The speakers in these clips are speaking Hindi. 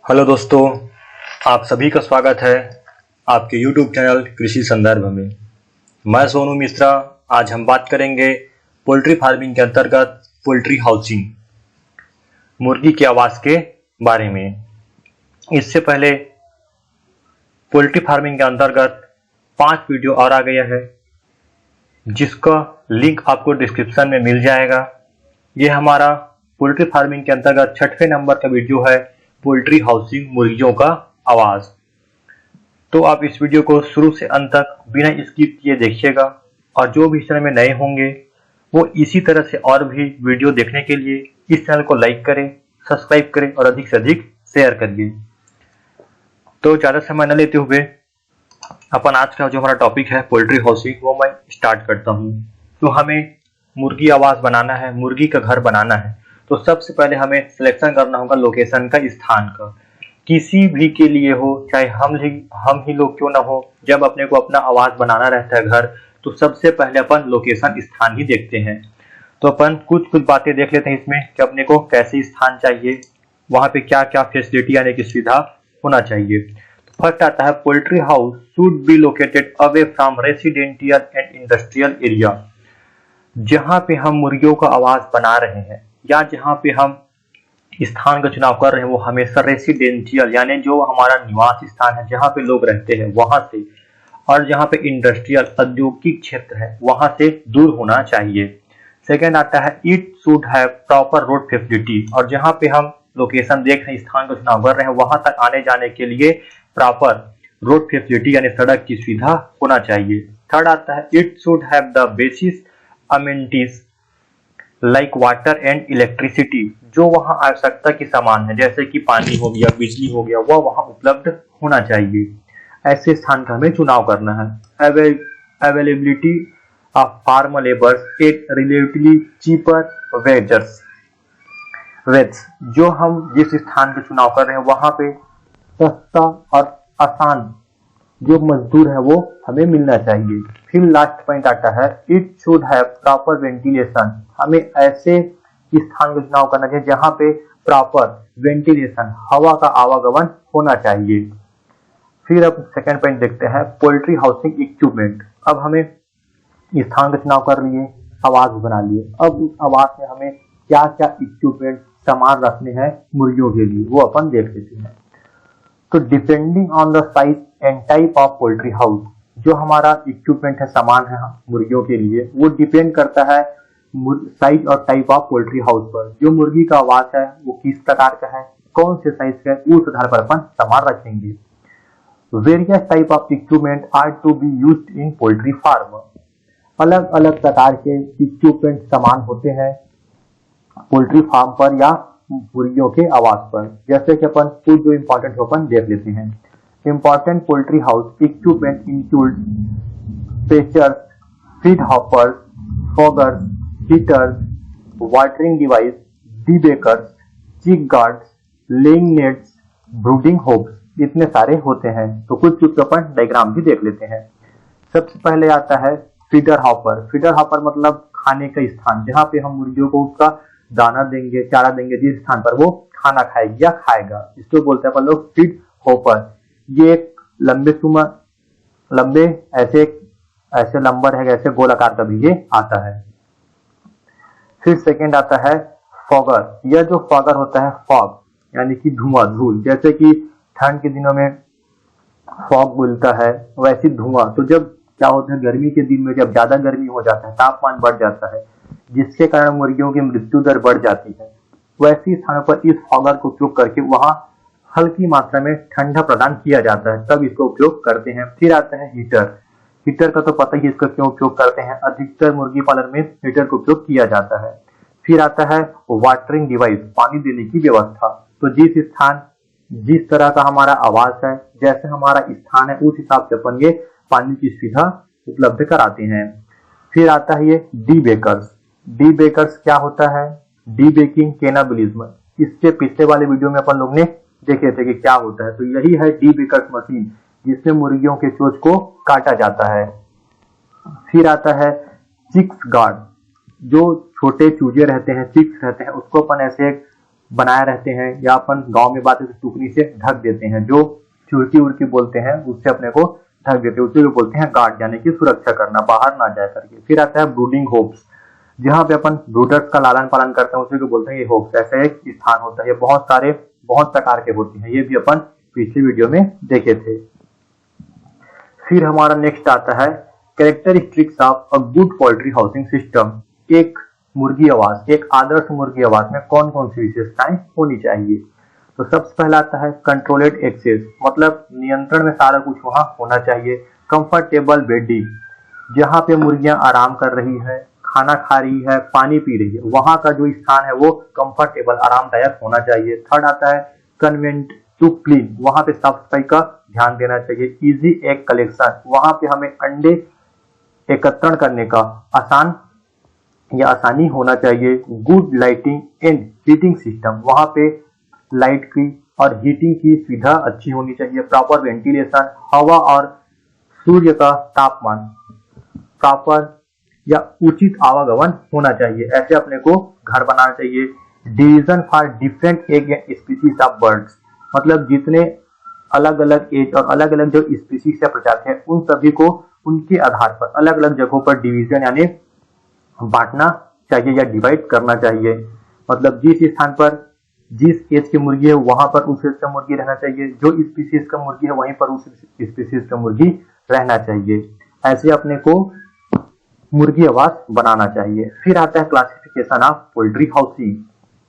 हेलो दोस्तों, आप सभी का स्वागत है आपके YouTube चैनल कृषि संदर्भ में। मैं सोनू मिश्रा। आज हम बात करेंगे पोल्ट्री फार्मिंग के अंतर्गत पोल्ट्री हाउसिंग, मुर्गी की आवाज़ के बारे में। इससे पहले पोल्ट्री फार्मिंग के अंतर्गत 5 वीडियो और आ गया है, जिसका लिंक आपको डिस्क्रिप्शन में मिल जाएगा। ये हमारा पोल्ट्री फार्मिंग के अंतर्गत 6वें नंबर का वीडियो है, पोल्ट्री हाउसिंग, मुर्गियों का आवाज। तो आप इस वीडियो को शुरू से अंत तक बिना स्किप किए देखिएगा, और जो भी इस चैनल में नए होंगे वो इसी तरह से और भी वीडियो देखने के लिए इस चैनल को लाइक करें, सब्सक्राइब करें और अधिक से अधिक शेयर करिए। तो ज़्यादा समय न लेते हुए अपन आज का जो हमारा टॉपिक है पोल्ट्री हाउसिंग, वो मैं स्टार्ट करता हूँ। तो हमें मुर्गी आवास बनाना है, मुर्गी का घर बनाना है, तो सबसे पहले हमें सिलेक्शन करना होगा लोकेशन का, स्थान का। किसी भी के लिए हो, चाहे हम ही लोग क्यों ना हो, जब अपने को अपना आवास बनाना रहता है घर, तो सबसे पहले अपन लोकेशन, स्थान ही देखते हैं। तो अपन कुछ बातें देख लेते हैं इसमें कि अपने को कैसे स्थान चाहिए, वहां पे क्या क्या फैसिलिटी यानी कि सुविधा होना चाहिए। तो फर्स्ट आता है poultry house should be located away from residential and industrial area. जहां पे हम मुर्गियों का आवास बना रहे हैं या जहां पे हम स्थान का चुनाव कर रहे हैं, वो हमेशा रेसिडेंशियल यानी जो हमारा निवास स्थान है, जहां पे लोग रहते हैं वहां से, और जहां पे इंडस्ट्रियल औद्योगिक क्षेत्र है वहां से दूर होना चाहिए। सेकेंड आता है it should have proper road facility, और जहां पे हम लोकेशन देख रहे हैं, स्थान का चुनाव कर रहे हैं, वहां तक आने जाने के लिए प्रॉपर रोड फैसिलिटी यानी सड़क की सुविधा होना चाहिए। थर्ड आता है it should have the basis amenities like water and electricity. जो वहां आवश्यकता की सामान है, जैसे कि पानी हो गया, बिजली हो गया, वह वहां उपलब्ध होना चाहिए। ऐसे स्थान का हमें चुनाव करना है। Availability of farm labours at relatively cheaper wages. जो हम जिस स्थान का चुनाव कर रहे हैं वहां पे सस्ता और आसान जो मजदूर है वो हमें मिलना चाहिए। फिर लास्ट पॉइंट आता है it should have proper ventilation. हमें ऐसे स्थान का चुनाव करना चाहिए जहां पे प्रॉपर वेंटिलेशन, हवा का आवागमन होना चाहिए। फिर अब सेकंड पॉइंट देखते हैं पोल्ट्री हाउसिंग इक्विपमेंट। अब हमें स्थान का चुनाव कर लिए, आवास बना लिए, अब उस आवास में हमें क्या क्या इक्विपमेंट, सामान रखने हैं मुर्गियों के लिए, वो अपन देख लेते हैं। तो depending on the size and type of poultry house, जो हमारा इक्विपमेंट है, सामान है मुर्गियों के लिए, वो डिपेंड करता है साइज और टाइप ऑफ पोल्ट्री हाउस पर। जो मुर्गी का आवास है वो किस प्रकार का है, कौन से साइज का है, उस आधार पर अपन सामान रखेंगे। Various type of equipment are to be used in poultry farm. अलग अलग प्रकार के इक्विपमेंट सामान होते हैं पोल्ट्री फार्म पर या मुर्गियों के आवास पर। जैसे कि अपन कुछ जो इंपॉर्टेंट अपन देख लेते हैं। Important poultry house equipment include perches, feed hoppers, foggers, heaters, watering device, debeakers, chick guards, laying nets, brooding hoops, इतने सारे होते हैं। तो कुछ अपन डायग्राम भी देख लेते हैं। सबसे पहले आता है फीडर हॉपर। फीडर हॉपर मतलब खाने का स्थान, जहां पे हम मुर्गियों को उसका दाना देंगे, चारा देंगे, जिस स्थान पर वो खाना खाएगी या खाएगा, इसको बोलते हैं अपन लोग फीड हॉपर। ये एक लंबे ऐसे लंबर है, ऐसे गोल आकार का भी ये आता है। फिर सेकंड आता है फॉगर। यह जो फॉगर होता है, फॉग यानी कि धुआं, धूल, जैसे कि ठंड के दिनों में फॉग बोलता है, वैसी धुआं। तो जब क्या होता है, गर्मी के दिन में जब ज्यादा गर्मी हो जाता है, तापमान बढ़ जाता है, जिसके कारण मुर्गियों की मृत्यु दर बढ़ जाती है, वैसी स्थानों पर इस फॉगर को उपयोग करके वहां हल्की मात्रा में ठंडा प्रदान किया जाता है, तब इसको उपयोग करते हैं। फिर आता है हीटर। हीटर का तो पता ही इसका क्यों उपयोग करते हैं, अधिकतर मुर्गी पालन में हीटर का उपयोग किया जाता है। फिर आता है वाटरिंग डिवाइस, पानी देने की व्यवस्था। तो जिस तरह का हमारा आवास है, जैसे हमारा स्थान है, उस हिसाब से अपन ये पानी की सुविधा उपलब्ध कराते हैं। फिर आता है ये डी बेकर्स। डी बेकर्स क्या होता है, डी बेकिंग कैनाबिलिज्म। इससे पिछले वाले वीडियो में अपन लोग ने देखे थे कि क्या होता है। तो यही है डी बेकर्स मशीन, जिसमें मुर्गियों के चोंच को काटा जाता है। फिर आता है चिक्स गार्ड। जो छोटे चूजे रहते हैं, चिक्स रहते हैं, उसको अपन ऐसे बनाए रहते हैं, या अपन गांव में बात है तो टुकनी से ढक देते हैं, जो चुड़की उड़की बोलते हैं उससे अपने को ढक देते हैं, उसी को बोलते हैं गार्ड, यानी कि सुरक्षा करना, बाहर ना जाए करके। फिर आता है ब्रूडिंग होप्स, जहाँ पे अपन ब्रूडर्स का लालन पालन करते हैं उसी को बोलते हैं ये होप्स। ऐसा एक स्थान होता है, ये बहुत प्रकार के होते हैं, ये भी अपन पिछली वीडियो में देखे थे। फिर हमारा नेक्स्ट आता है characteristics of a good poultry housing system. एक मुर्गी आवास, एक आदर्श मुर्गी आवास में कौन कौन सी विशेषताएं होनी चाहिए? तो सबसे पहला आता है कंट्रोलेड एक्सेस, मतलब नियंत्रण में सारा कुछ वहां होना चाहिए। कंफर्टेबल बेडिंग, जहां पे मुर्गियां आराम कर रही है, खाना खा रही है, पानी पी रही है, वहां का जो स्थान है वो कंफर्टेबल आरामदायक होना चाहिए। थर्ड आता है कन्वेंट टू क्लीन, वहां पे साफ सफाई का ध्यान देना चाहिए। इजी एग कलेक्शन, वहां पे हमें अंडे एकत्रण करने का आसानी होना चाहिए। Good lighting and heating system, वहां पे लाइट की और हीटिंग की सुविधा अच्छी होनी चाहिए। प्रॉपर वेंटिलेशन, हवा और सूर्य का तापमान प्रॉपर या उचित आवागमन होना चाहिए। ऐसे अपने को घर बनाना चाहिए। Division for different egg species of birds, मतलब जितने अलग अलग एज और अलग अलग जो स्पीसीज या प्रजाति है उन सभी को उनके आधार पर अलग अलग जगहों पर डिवीजन यानी बांटना चाहिए या डिवाइड करना चाहिए। मतलब जिस स्थान पर जिस एज की मुर्गी है वहां पर उस एज का मुर्गी रहना चाहिए, जो स्पीसीज का मुर्गी है वहीं पर उस स्पीसीज का मुर्गी रहना चाहिए। ऐसे अपने को मुर्गी आवास बनाना चाहिए। फिर आता है क्लासिफिकेशन ऑफ पोल्ट्री हाउसिंग,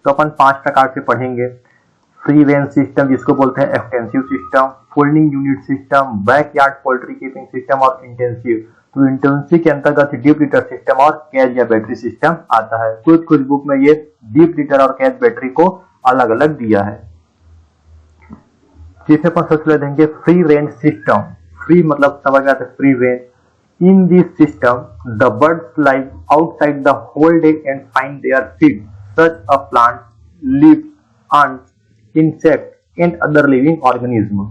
तो अपन 5 प्रकार से पढ़ेंगे। फ्री रेंज सिस्टम, जिसको बोलते हैं extensive system, folding unit system, backyard poultry keeping system और इंटेंसिव। तो इंटेंसिव के अंतर्गत डीप लिटर सिस्टम और कैज या बैटरी सिस्टम आता है। कुछ बुक में ये डीप लिटर और कैज बैटरी को अलग अलग दिया है। जिसमें अपन सबसे देंगे फ्री रेंज सिस्टम। फ्री मतलब समझ में आता है free range. In this system, the birds live outside the whole day and find their feed, such as plants, leaves, ants, insects, and other living organisms.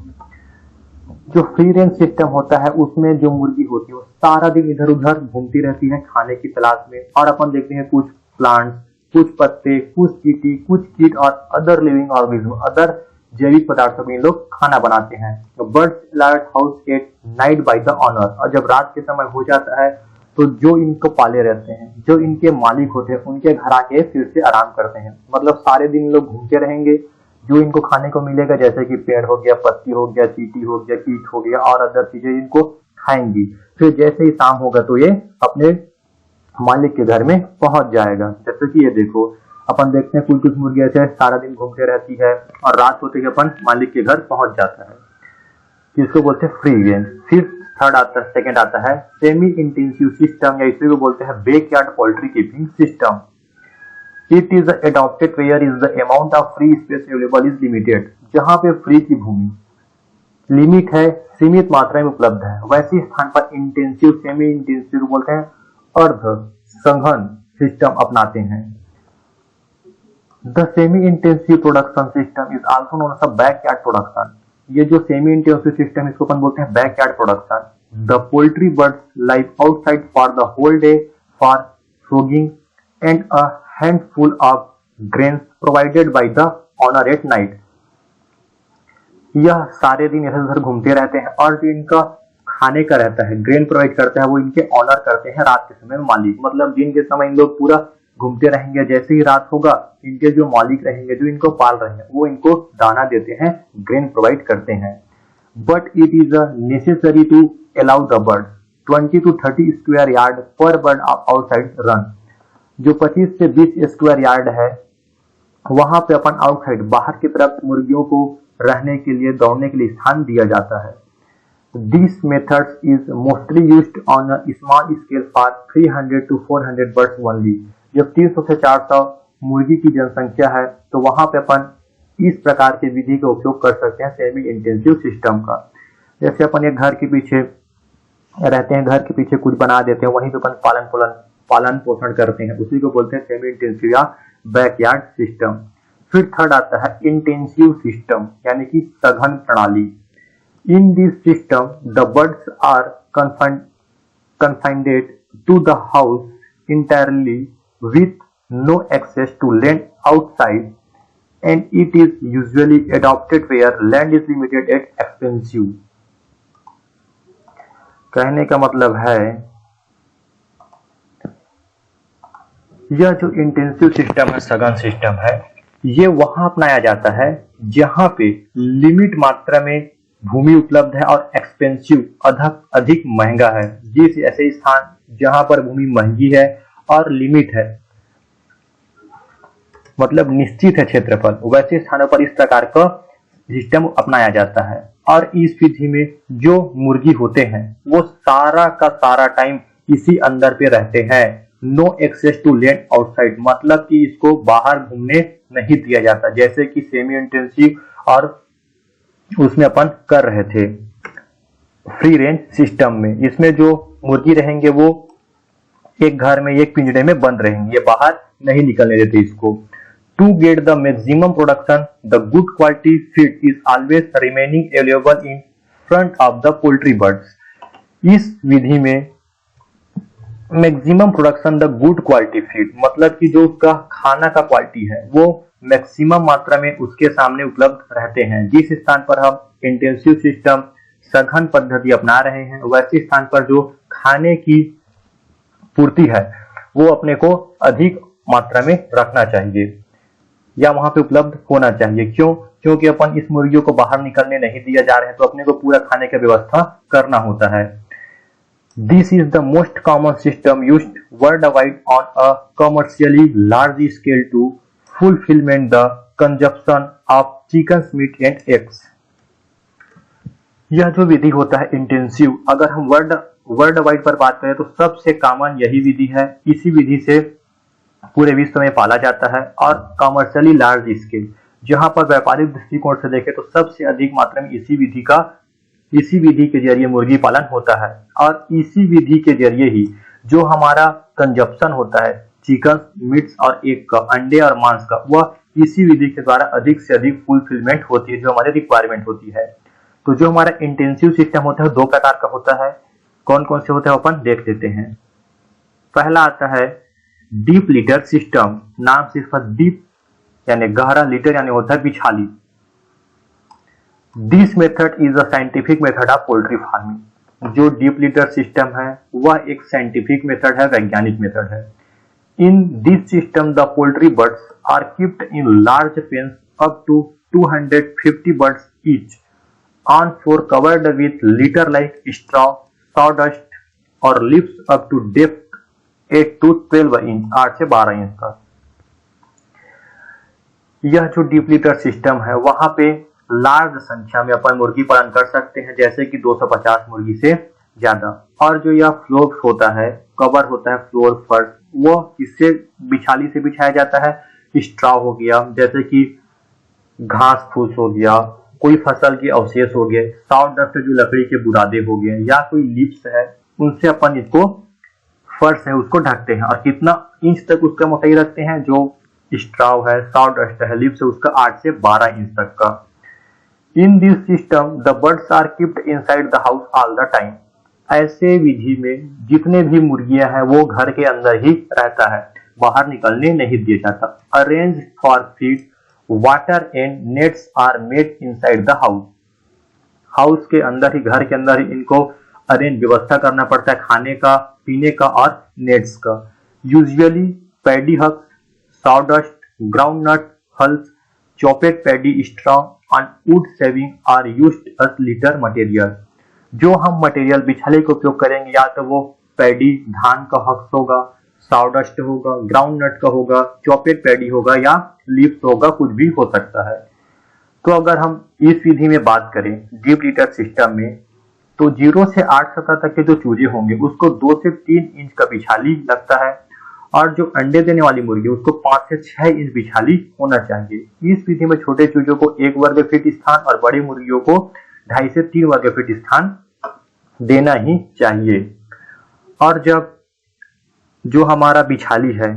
जो फ्री रेंज सिस्टम होता है उसमें जो मुर्गी होती है वो सारा दिन इधर उधर घूमती रहती है खाने की तलाश में, और अपन देखते हैं कुछ प्लांट्स, कुछ पत्ते, कुछ चींटी, कुछ कीट और अदर लिविंग ऑर्गेनिज्म, अदर जैविक पदार्थों में लोग खाना बनाते हैं। Birds alert house at night by the owner, और जब रात के समय हो जाता है तो जो इनको पाले रहते हैं, जो इनके मालिक होते हैं, उनके घर आके फिर से आराम करते हैं। मतलब सारे दिन लोग घूमते रहेंगे, जो इनको खाने को मिलेगा जैसे कि पेड़ हो गया, पत्ती हो गया, चींटी हो गया, कीट हो गया और अदर चीजें इनको खाएंगी। फिर जैसे ही शाम होगा तो ये अपने मालिक के घर में पहुंच जाएगा। जैसे कि ये देखो, अपन देखते हैं कुछ मुर्गियां ऐसे सारा दिन घूमते रहती है और रात होते ही अपन मालिक के घर पहुंच जाता है, जिसको बोलते हैं फ्री रेंज। फिर सेकंड आता है सेमी इंटेंसिव सिस्टम, या इसी को बोलते हैं backyard poultry keeping system. It is adopted where is the amount of free space available is limited, जहां पे फ्री की भूमि लिमिट है, सीमित मात्रा में उपलब्ध है, वैसे स्थान पर इंटेंसिव सेमी इंटेंसिव बोलते हैं अर्ध सघन सिस्टम अपनाते हैं। The semi intensive production system is also known as backyard production. ये जो सेमी इंटेंसिव सिस्टम है इसको अपन बोलते हैं backyard production. The poultry birds live outside for the whole day for foraging and a handful of grains provided by the owner at night. यह सारे दिन इधर उधर घूमते रहते हैं और जो इनका खाने का रहता है, ग्रेन प्रोवाइड करता है, वो इनके ऑनर करते हैं रात के समय में मालिक। मतलब दिन के समय इन लोग पूरा घूमते रहेंगे, जैसे ही रात होगा इनके जो मालिक रहेंगे, जो इनको पाल रहे हैं, वो इनको दाना देते हैं, ग्रेन प्रोवाइड करते हैं। But it is necessary to allow the bird 20 to 30 square yard per bird outside run. जो 25 से 20 स्क्वायर यार्ड है वहां पे अपन आउटसाइड बाहर की तरफ मुर्गियों को रहने के लिए, दौड़ने के लिए स्थान दिया जाता है। This method is mostly used on a small scale for 300 to 400 birds only. जब 300 से 400 मुर्गी की जनसंख्या है तो वहां पे अपन इस प्रकार की विधि का उपयोग कर सकते हैं सेमी इंटेंसिव सिस्टम का। जैसे अपन एक घर के पीछे रहते हैं, घर के पीछे कुछ बना देते हैं, वहीं पे अपन पालन पोषण करते हैं, उसी को बोलते हैं सेमी इंटेंसिव या बैकयार्ड सिस्टम। फिर थर्ड आता है इंटेंसिव सिस्टम, यानी कि सघन प्रणाली। In this system, the birds are confined to the house entirely with no access to land outside. and it is usually adopted where land is limited and expensive। कहने का मतलब है यह जो इंटेंसिव सिस्टम है, सघन सिस्टम है, ये वहां अपनाया जाता है जहां पे लिमिट मात्रा में भूमि उपलब्ध है और एक्सपेंसिव अधिक महंगा है। जिस ऐसे स्थान जहां पर भूमि महंगी है और लिमिट है, मतलब निश्चित है क्षेत्रफल, वैसे स्थानों पर इस प्रकार का सिस्टम अपनाया जाता है। और इस विधि में जो मुर्गी होते हैं वो सारा का सारा टाइम इसी अंदर पे रहते हैं। No access to land outside, मतलब कि इसको बाहर घूमने नहीं दिया जाता, जैसे कि सेमी इंटेंसिव और उसमें अपन कर रहे थे फ्री रेंज सिस्टम में। इसमें जो मुर्गी रहेंगे वो एक घर में, एक पिंजरे में बंद रहेंगे, ये बाहर नहीं निकलने देते इसको। To get the maximum production the good quality feed is always remaining available in front of the poultry birds. इस विधि में maximum production the good quality feed, मतलब कि जो उसका खाना का क्वालिटी है वो मैक्सिमम मात्रा में उसके सामने उपलब्ध रहते हैं। जिस स्थान पर हम इंटेंसिव सिस्टम सघन पद्धति अपना रहे हैं, वैसे स्थान पर जो खाने की पूर्ति है वो अपने को अधिक मात्रा में रखना चाहिए या वहां पे उपलब्ध होना चाहिए। क्यों? क्योंकि अपन इस मुर्गियों को बाहर निकलने नहीं दिया जा रहे हैं, तो अपने को पूरा खाने की व्यवस्था करना होता है। This is the most common system used worldwide on a commercially large scale to fulfillment the consumption of chickens meat and eggs। यह जो विधि होता है इंटेंसिव, अगर हम वर्ल्ड वाइड पर बात करें तो सबसे कॉमन यही विधि है। इसी विधि से पूरे विश्व में पाला जाता है और कमर्शियली लार्ज स्केल, जहां पर व्यापारिक दृष्टिकोण से देखें तो सबसे अधिक मात्रा में इसी विधि के जरिए मुर्गी पालन होता है। और इसी विधि के जरिए ही जो हमारा कंजप्शन होता है चिकन मीट्स और एग का, अंडे और मांस का, वह इसी विधि के द्वारा अधिक से अधिक फुलफिलमेंट होती है, जो हमारी रिक्वायरमेंट होती है। तो जो हमारा इंटेंसिव सिस्टम होता है दो प्रकार का होता है। कौन कौन से होते हैं अपन देख लेते हैं। पहला आता है डीप लिटर सिस्टम। नाम सिर्फ डीप यानी गहरा, लिटर यानी होता है बिछाली। This method is a scientific method of poultry farming. जो डीप लिटर सिस्टम है वह एक साइंटिफिक मेथड है, वैज्ञानिक मेथड है। In this system the poultry birds are kept in large pens up to 250 birds each on floor covered with litter like straw, sawdust और leaves up to depth 8 to 12 inch, 8 से 12 इंच तक। यह जो डीप लिटर सिस्टम है वहां पे लार्ज संख्या में अपन मुर्गी पालन कर सकते हैं, जैसे कि 250 मुर्गी से ज्यादा। और जो यह फ्लोर होता है, कवर होता है फ्लोर फर्श, वो इससे बिछाली से बिछाया जाता है। स्ट्रॉ हो गया, जैसे कि घास फूस हो गया, कोई फसल की अवशेष हो गए, सावडस्ट जो लकड़ी के बुरादे हो गए, या कोई लिप्स है, उनसे अपन इसको फर्श है उसको ढकते हैं। और कितना इंच तक उसका मोटाई रखते हैं, जो स्ट्रॉ है, सावडस्ट है, लिप्स है, उसका 8 से 12 इंच तक का। In this system the birds are keeped inside the house all the time. ऐसे विधि में जितने भी मुर्गियां हैं वो घर के अंदर ही रहता है, बाहर निकलने नहीं दिया जाता। Arrange for feed water and nets are made inside the house. House के अंदर ही, घर के अंदर ही इनको अरेंज व्यवस्था करना पड़ता है, खाने का, पीने का और नेट्स का। Usually paddy husks, sawdust, groundnut hulls, chopped paddy straw and wood shaving are used as litter material। जो हम मटेरियल बिछाले का उपयोग करेंगे, या तो वो पैडी धान का हक्स होगा, सावडस्ट होगा, ग्राउंडनट का होगा, चॉपेड पैडी होगा या लीव्स होगा, कुछ भी हो सकता है। तो अगर हम इस विधि में बात करें डीप लिटर सिस्टम में, तो 0 से 8 सतह तक के जो चूजे होंगे उसको 2 से 3 इंच का बिछाली लगता है। और जो अंडे देने वाली मुर्गी उसको 5 से 6 इंच बिछाली होना चाहिए। इस विधि में छोटे चूजों को 1 वर्ग फीट स्थान और बड़ी मुर्गियों को 2.5 से 3 वर्ग फीट स्थान देना ही चाहिए। और जब जो हमारा बिछाली है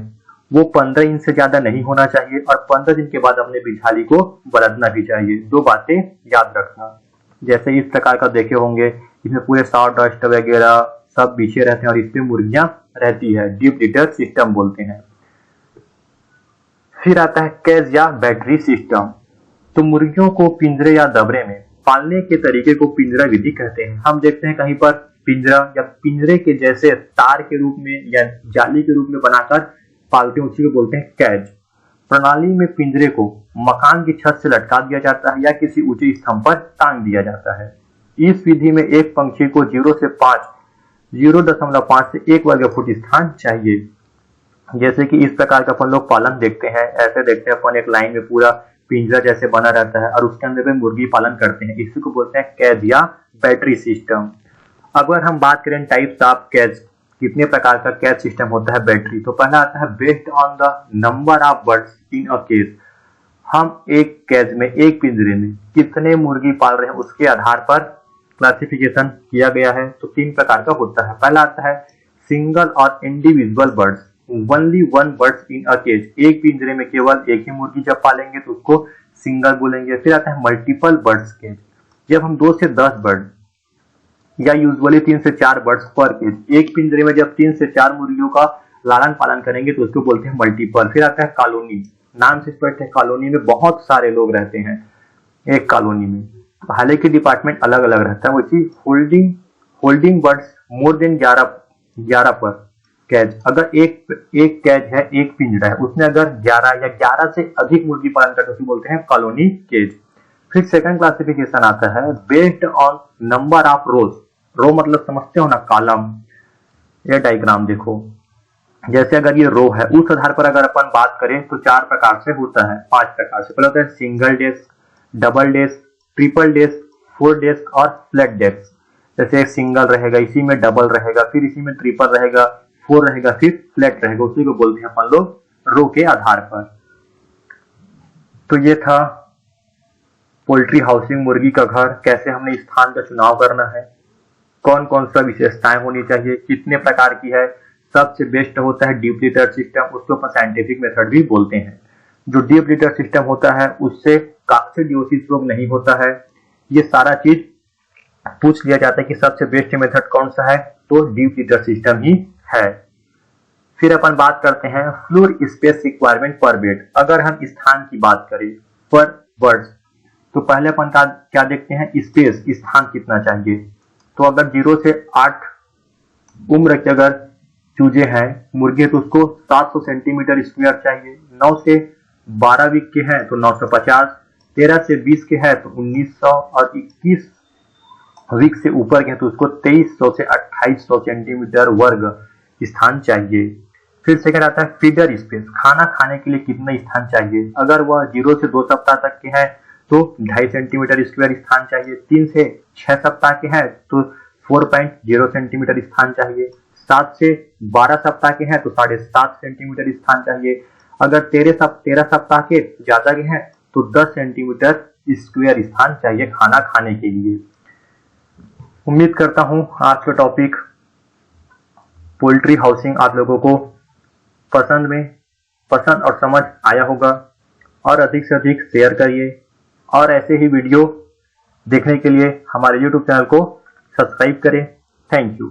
वो 15 इंच से ज्यादा नहीं होना चाहिए, और 15 दिन के बाद अपने बिछाली को बदलना भी चाहिए। 2 बातें याद रखना। जैसे इस प्रकार का देखे होंगे, इसमें पूरे सावडस्ट वगैरह सब बिछे रहते हैं और इसमें मुर्गियां रहती है, डीप लिटर सिस्टम बोलते हैं। फिर आता है केज या बैटरी सिस्टम। तो मुर्गियों को पिंजरे या दबरे में पालने के तरीके को पिंजरा विधि कहते हैं। हम देखते हैं कहीं पर पिंजरा या पिंजरे के जैसे तार के रूप में या जाली के रूप में बनाकर पालते हैं, उसी को बोलते हैं कैज। प्रणाली में पिंजरे को मकान की छत से लटका दिया जाता है या किसी ऊंचे स्तंभ पर टांग दिया जाता है। इस विधि में एक पंछी को 0.5 से 1 वर्ग फुट स्थान चाहिए। जैसे कि इस प्रकार का अपन लोग पालन देखते हैं, ऐसे देखते हैं अपन एक लाइन में पूरा पिंजरा जैसे बना रहता है और उसके अंदर में मुर्गी पालन करते हैं, इसी को बोलते हैं कैज या बैटरी सिस्टम। अगर हम बात करें टाइप्स ऑफ कैज, कितने प्रकार का कैज सिस्टम होता है बैटरी, तो पहला आता है based on the number of birds in a cage. हम एक कैज में, एक पिंजरे में कितने मुर्गी पाल रहे हैं उसके आधार पर क्लासिफिकेशन किया गया है। तो 3 प्रकार का होता है। पहला आता है सिंगल और individual birds, only 1 birds in a cage. एक पिंजरे में केवल एक ही मुर्गी जब पालेंगे तो उसको सिंगल बोलेंगे। फिर आता है मल्टीपल बर्ड्स केज, जब हम 2 से 10 बर्ड या यूजुअली 3 से 4 बर्ड्स पर केज, एक पिंजरे में जब 3 से 4 मुर्गियों का लालन पालन करेंगे तो उसको बोलते हैं मल्टीपल। फिर आता है कॉलोनी, नाम से स्पष्ट है, कॉलोनी में बहुत सारे लोग रहते हैं एक कॉलोनी में, हालांकि डिपार्टमेंट अलग अलग रहता है। वैसे होल्डिंग बर्ड्स मोर देन 11 पर कैज। अगर एक कैज है, एक पिंजरा है, उसमें अगर 11 या 11 से अधिक मुर्गी पालन करते हैं बोलते हैं कॉलोनी केज। फिर सेकंड क्लासिफिकेशन आता है based on number of rows. Row मतलब समझते हो ना, कॉलम। ये डायग्राम देखो, जैसे अगर ये रो है, उस आधार पर अगर अपन बात करें तो 4 प्रकार से होता है, 5 प्रकार से। पहले होता है single desk, double desk, triple desk, 4 desk और फ्लैट डेस्क। जैसे सिंगल रहेगा, इसी में डबल रहेगा, फिर इसी में ट्रिपल रहेगा, 4 रहेगा, फिर फ्लैट रहेगा, उसी को बोलते हैं अपन लोग रो के आधार पर। तो ये था पोल्ट्री हाउसिंग, मुर्गी का घर, कैसे हमने स्थान का चुनाव करना है, कौन कौन सा विशेषताएं होनी चाहिए, कितने प्रकार की है। सबसे बेस्ट होता है डीप लिटर सिस्टम, उसको अपन साइंटिफिक मेथड भी बोलते हैं। जो डीप लिटर सिस्टम होता है उससे काक्सिडियोसिस रोग नहीं होता है। ये सारा चीज पूछ लिया जाता है कि सबसे बेस्ट मेथड कौन सा है, तो डीप लिटर सिस्टम ही है। फिर अपन बात करते हैं फ्लोर स्पेस रिक्वायरमेंट पर बेड। अगर हम स्थान की बात करें पर बर्ड्स, तो पहले अपन क्या देखते हैं, स्पेस, स्थान कितना चाहिए। तो अगर 0 से 8 उम्र के अगर चूजे हैं, मुर्गे, तो उसको 700 सेंटीमीटर स्क्वायर चाहिए। 9 से 12 वीक के हैं तो 950, 13 से 20 के हैं तो 1900 और 21 वीक से ऊपर के हैं तो उसको 2300 से 2800 सेंटीमीटर वर्ग स्थान चाहिए। फिर सेकंड आता है फीडर स्पेस, खाना खाने के लिए कितना स्थान चाहिए। अगर वह 0 से 2 सप्ताह तक के हैं तो 2.5 सेंटीमीटर स्क्वायर स्थान चाहिए। 3 से 6 सप्ताह के हैं तो 4.0 सेंटीमीटर स्थान चाहिए। 7 से 12 सप्ताह के हैं तो 7.5 सेंटीमीटर स्थान चाहिए। अगर 13 सप्ताह के ज्यादा के हैं तो 10 सेंटीमीटर स्क्वायर स्थान चाहिए खाना खाने के लिए। उम्मीद करता हूं आज का टॉपिक पोल्ट्री हाउसिंग आप लोगों को पसंद और समझ आया होगा, और अधिक से अधिक शेयर करिए, और ऐसे ही वीडियो देखने के लिए हमारे YouTube चैनल को सब्सक्राइब करें। Thank you.